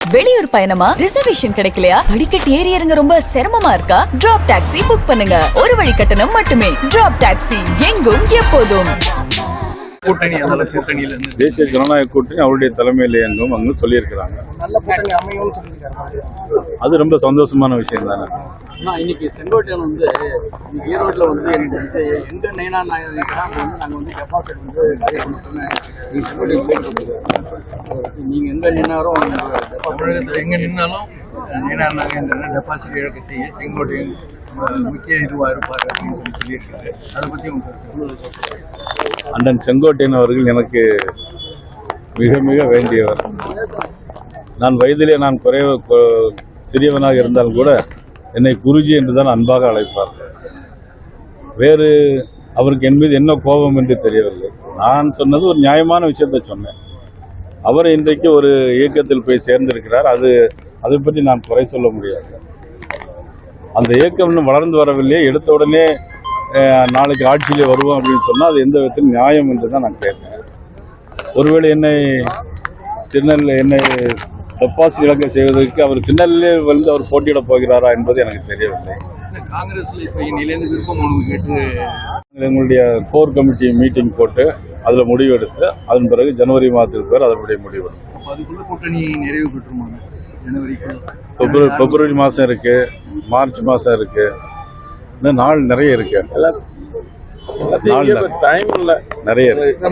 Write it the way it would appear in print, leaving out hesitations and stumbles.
வெளியூர் பயணமா? ரிசர்வேஷன் கிடைக்கலையா? படிக்கட்டு ஏறி இறங்க ரொம்ப சிரமமா இருக்கா? டிராப் டாக்ஸி புக் பண்ணுங்க. ஒரு வழி கட்டணம் மட்டுமே. டிராப் டாக்ஸி எங்கும் எப்போதும். தேசிய ஜனநாயக கூட்டணி அவருடைய தலைமையில் இயங்கும் அங்கு சொல்லியிருக்கிறாங்க. அது ரொம்ப சந்தோஷமான விஷயம் தானே. இன்னைக்கு செங்கோட்டையன் வந்து ஈரோட்டில் வந்து எனக்கு வந்து எந்த நயனா நாங்கள் வந்து டெபாசிட் வந்து நீங்கள் எந்த நின்னாரும் தமிழகத்தில் எங்கே நின்னாலும் நயனார் நாகேந்திரன் டெபாசிட் இழக்க செய்ய செங்கோட்டையன் முக்கிய இதுவாக இருப்பார் அப்படின்னு சொல்லியிருக்காரு. அதை பற்றி உங்களுக்கு அண்ணன் செங்கோட்டையன் அவர்கள் எனக்கு மிக மிக வேண்டியவர். நான் வயதிலே நான் சிறியவனாக இருந்தாலும் கூட என்னை குருஜி என்று தான் அன்பாக அழைப்பார். வேறு அவருக்கு என் மீது என்ன கோபம் என்று தெரியவில்லை. நான் சொன்னது ஒரு நியாயமான விஷயத்தை சொன்னேன். அவர் இன்றைக்கு ஒரு இயக்கத்தில் போய் சேர்ந்திருக்கிறார். அதை பற்றி நான் குறை சொல்ல முடியாது. அந்த இயக்கம் இன்னும் வளர்ந்து வரவில்லையே, எடுத்த உடனே நாளைக்கு ஆட்சியிலே வருவோம் அப்படின்னு சொன்னால் அது எந்த விதத்தில் நியாயம் என்று தான் நான் கேட்பேன். ஒருவேளை என்னை டெபாசிட் இழக்க செய்வதற்கு அவர் திருநெல்வேலியே வந்து அவர் போட்டியிட போகிறாரா என்பது எனக்கு தெரியவில்லை. காங்கிரஸில் இப்போ இன்னிலேருந்து விருப்பம் ஒன்று கேட்டு எங்களுடைய கோர் கமிட்டி மீட்டிங் போட்டு அதில் முடிவெடுத்து அதன் பிறகு ஜனவரி மாதத்துக்கு பேர் அதனுடைய முடிவெடுக்கும். அதுக்குள்ள கூட்டணி நிறைவு பெற்றுமாங்க. பிப்ரவரி மாதம் இருக்கு, மார்ச் மாதம் இருக்கு, இன்னும் நாள் நிறைய இருக்கு. நாள் டைம் இல்லை, நிறைய இருக்கு.